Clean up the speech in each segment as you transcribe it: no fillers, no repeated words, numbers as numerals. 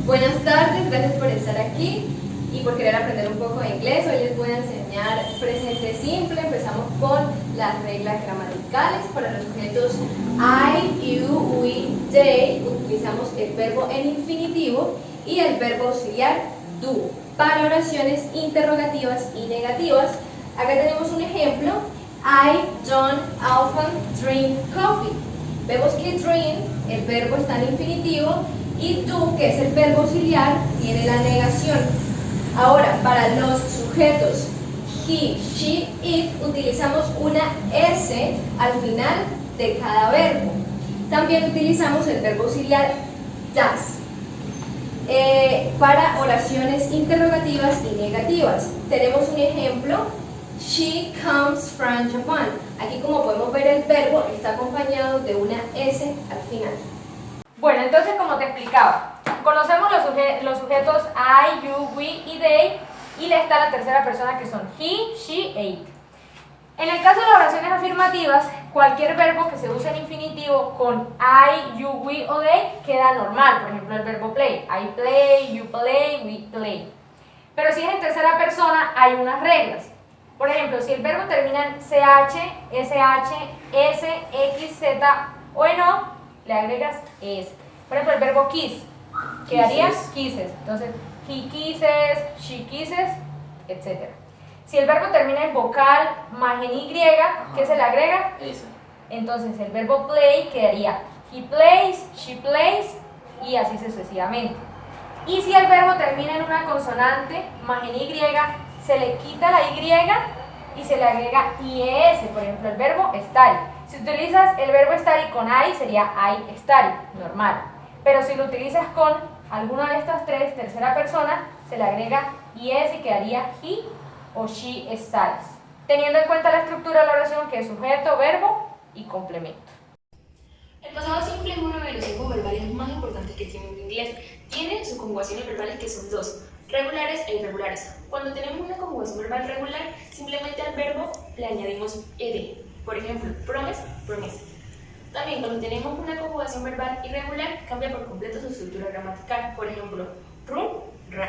Buenas tardes, gracias por estar aquí y por querer aprender un poco de inglés. Hoy les voy a enseñar presente simple. Empezamos con las reglas gramaticales. Para los sujetos I, you, we, they utilizamos el verbo en infinitivo y el verbo auxiliar do. Para oraciones interrogativas y negativas, acá tenemos un ejemplo. I don't often drink coffee. Vemos que drink, el verbo está en infinitivo, y do, que es el verbo auxiliar, tiene la negación. Ahora, para los sujetos he, she, it, utilizamos una S al final de cada verbo. También utilizamos el verbo auxiliar does. Para oraciones interrogativas y negativas, tenemos un ejemplo. She comes from Japan. Aquí, como podemos ver, el verbo está acompañado de una S al final. Bueno, entonces, como te explicaba, conocemos los sujetos I, you, we y they, y le está la tercera persona, que son he, she e it. En el caso de las oraciones afirmativas, cualquier verbo que se use en infinitivo con I, you, we o they queda normal. Por ejemplo, el verbo play. I play, you play, we play. Pero si es en tercera persona, hay unas reglas. Por ejemplo, si el verbo termina en CH, SH, S, X, Z o en O, le agregas es. Por ejemplo, el verbo kiss quedaría kisses. Entonces, he kisses, she kisses, etc. Si el verbo termina en vocal más en Y, ¿qué se le agrega? Esa. Entonces, el verbo play quedaría he plays, she plays y así sucesivamente. Y si el verbo termina en una consonante más en Y, se le quita la Y y se le agrega IES. Por ejemplo, el verbo study. Si utilizas el verbo study con I, sería I study, normal. Pero si lo utilizas con alguna de estas tres, tercera persona, se le agrega IES y quedaría he o she studies. Teniendo en cuenta la estructura de la oración, que es sujeto, verbo y complemento. El pasado simple es uno de los tiempos verbales más importantes que tiene el inglés. Tiene sus conjugaciones verbales, que son dos: regulares e irregulares. Cuando tenemos una conjugación verbal regular, simplemente al verbo le añadimos ed. Por ejemplo, promise, promise. También cuando tenemos una conjugación verbal irregular, cambia por completo su estructura gramatical. Por ejemplo, run, run.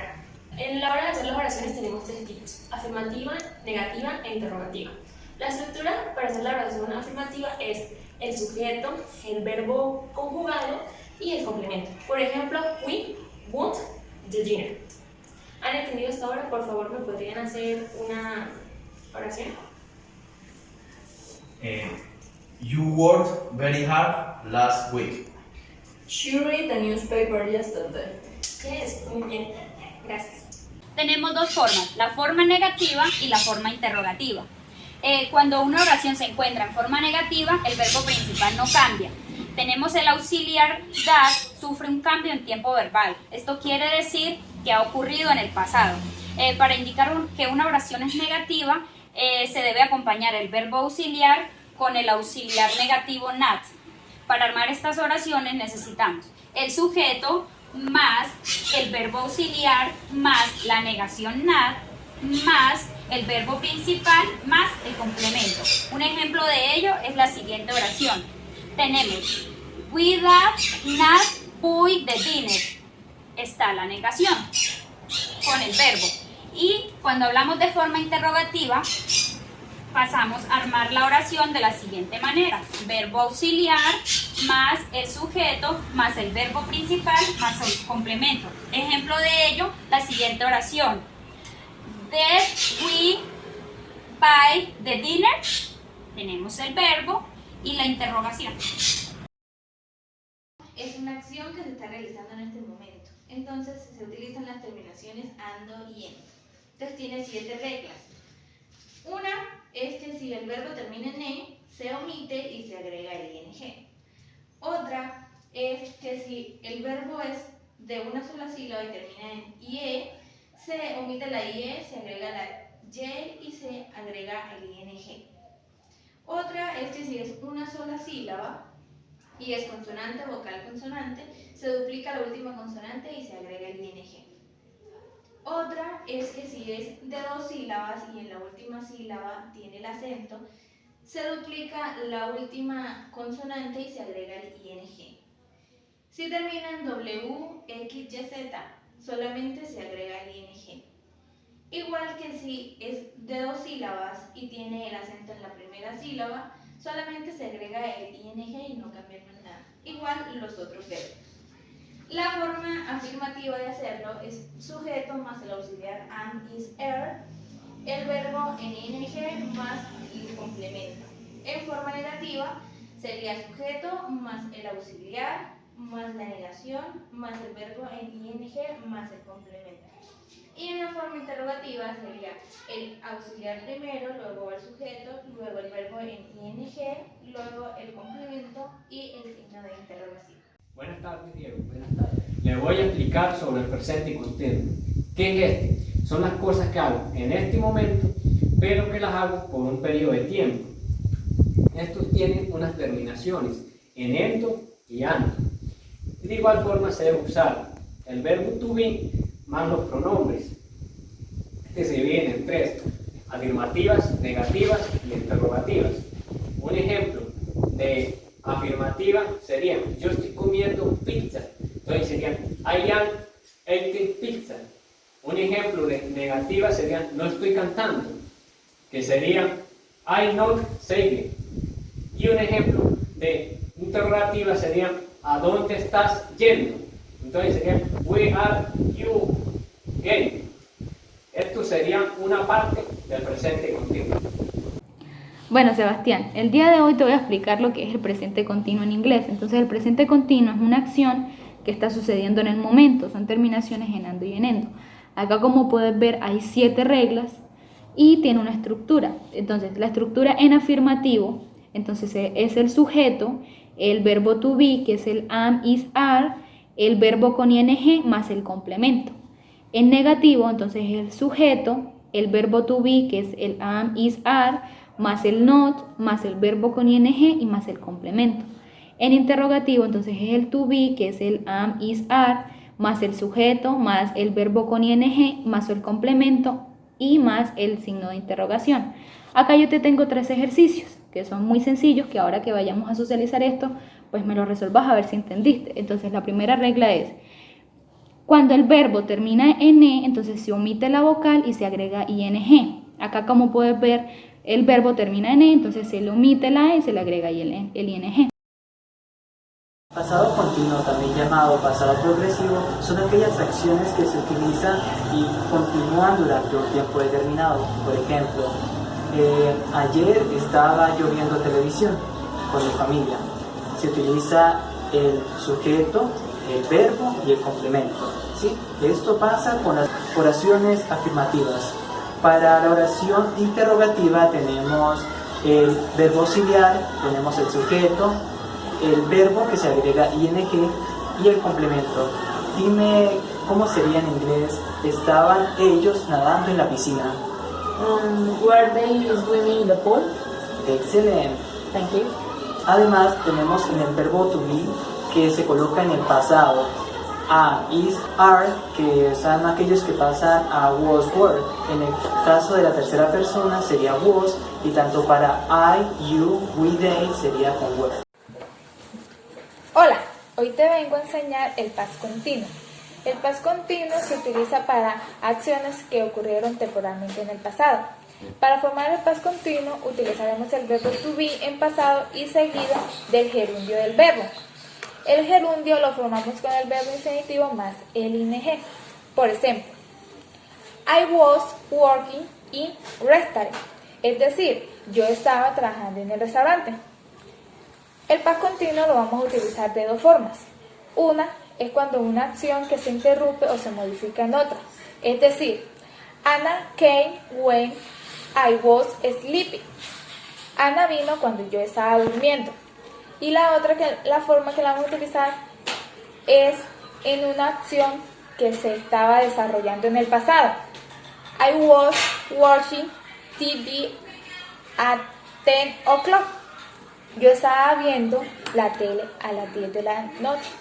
En la hora de hacer las oraciones tenemos tres tipos: afirmativa, negativa e interrogativa. La estructura para hacer la oración afirmativa es el sujeto, el verbo conjugado y el complemento. Por ejemplo, we want the dinner. ¿Han entendido hasta ahora? Por favor, ¿me podrían hacer una oración? You worked very hard last week. She read the newspaper yesterday. Yes, muy bien. Gracias. Tenemos dos formas, la forma negativa y la forma interrogativa. Cuando una oración se encuentra en forma negativa, el verbo principal no cambia. Tenemos el auxiliar that, sufre un cambio en tiempo verbal. Esto quiere decir que ha ocurrido en el pasado. Para indicar que una oración es negativa, se debe acompañar el verbo auxiliar con el auxiliar negativo not. Para armar estas oraciones necesitamos el sujeto más el verbo auxiliar más la negación not más el verbo principal más el complemento. Un ejemplo de ello es la siguiente oración. Tenemos we did not buy the dinner. Está la negación con el verbo. Y cuando hablamos de forma interrogativa, pasamos a armar la oración de la siguiente manera: verbo auxiliar más el sujeto más el verbo principal más el complemento. Ejemplo de ello, la siguiente oración: Did we buy the dinner? Tenemos el verbo y la interrogación. Es una acción que se está realizando en este momento. Entonces se utilizan las terminaciones ando y en. Entonces tiene 7 reglas. Una es que si el verbo termina en e, se omite y se agrega el ing. Otra es que si el verbo es de una sola sílaba y termina en ie, se omite la ie, se agrega la y y se agrega el ing. Otra es que si es una sola sílaba y es consonante, vocal, consonante, se duplica la última consonante y se agrega el ing. Otra es que si es de 2 sílabas y en la última sílaba tiene el acento, se duplica la última consonante y se agrega el ing. Si termina en W, X, Y, Z, solamente se agrega el ing. Igual que si es de 2 sílabas y tiene el acento en la primera sílaba, solamente se agrega el ing y no cambia más nada. Igual los otros verbos. La forma afirmativa de hacerlo es sujeto más el auxiliar am, is, er, el verbo en ing más el complemento. En forma negativa sería sujeto más el auxiliar más la negación más el verbo en ing más el complemento. Y en la forma interrogativa sería el auxiliar primero, luego el sujeto, luego el verbo en ing, luego el complemento y el signo de interrogación. Buenas tardes, Diego. Buenas tardes. Le voy a explicar sobre el presente continuo. ¿Qué es este? Son las cosas que hago en este momento, pero que las hago por un periodo de tiempo. Estos tienen unas terminaciones en endo y ando. De igual forma se debe usar el verbo to be más los pronombres. Este se divide en 3, afirmativas, negativas y interrogativas. Un ejemplo de afirmativa sería: yo estoy comiendo pizza. Entonces sería I am eating pizza. Un ejemplo de negativa sería: no estoy cantando, que sería I'm not singing. Y un ejemplo de interrogativa sería: ¿a dónde estás yendo? Entonces sería where are you going? Esto sería una parte del presente continuo. Bueno, Sebastián, el día de hoy te voy a explicar lo que es el presente continuo en inglés. Entonces, el presente continuo es una acción que está sucediendo en el momento, son terminaciones en ando y en endo. Acá, como puedes ver, hay 7 reglas y tiene una estructura. Entonces, la estructura en afirmativo, entonces es el sujeto, el verbo to be, que es el am, is, are, el verbo con ing más el complemento. En negativo, entonces es el sujeto, el verbo to be, que es el am, is, are, más el not, más el verbo con ing y más el complemento. En interrogativo, entonces es el to be, que es el am, is, are, más el sujeto, más el verbo con ing, más el complemento y más el signo de interrogación. Acá yo te tengo 3 ejercicios que son muy sencillos, que ahora que vayamos a socializar esto, pues me lo resolvas a ver si entendiste. Entonces, la primera regla es: cuando el verbo termina en e, entonces se omite la vocal y se agrega ing. Acá, como puedes ver, el verbo termina en e, entonces se le omite la e y se le agrega el ing. Pasado continuo, también llamado pasado progresivo, son aquellas acciones que se utilizan y continúan durante un tiempo determinado. Por ejemplo, ayer estaba yo viendo televisión con mi familia. Se utiliza el sujeto, el verbo y el complemento, ¿sí? Esto pasa con las oraciones afirmativas. Para la oración interrogativa tenemos el verbo auxiliar, tenemos el sujeto, el verbo que se agrega ing y el complemento. Dime cómo sería en inglés: estaban ellos nadando en la piscina. Were they swimming in the pool? Excelente. Thank you. Además tenemos en el verbo to be, que se coloca en el pasado, am, is, are, que son aquellos que pasan a was, were. En el caso de la tercera persona sería was, y tanto para I, you, we, they sería con were. Hola, hoy te vengo a enseñar el past continuo. El past continuo se utiliza para acciones que ocurrieron temporalmente en el pasado. Para formar el past continuo utilizaremos el verbo to be en pasado y seguido del gerundio del verbo. El gerundio lo formamos con el verbo infinitivo más el ing. Por ejemplo, I was working in restaurant, es decir, yo estaba trabajando en el restaurante. El past continuo lo vamos a utilizar de 2 formas. Una es cuando una acción que se interrumpe o se modifica en otra. Es decir, Anna came when I was sleeping. Ana vino cuando yo estaba durmiendo. Y la forma que la vamos a utilizar es en una acción que se estaba desarrollando en el pasado. I was watching TV at 10 o'clock. Yo estaba viendo la tele a las 10 de la noche.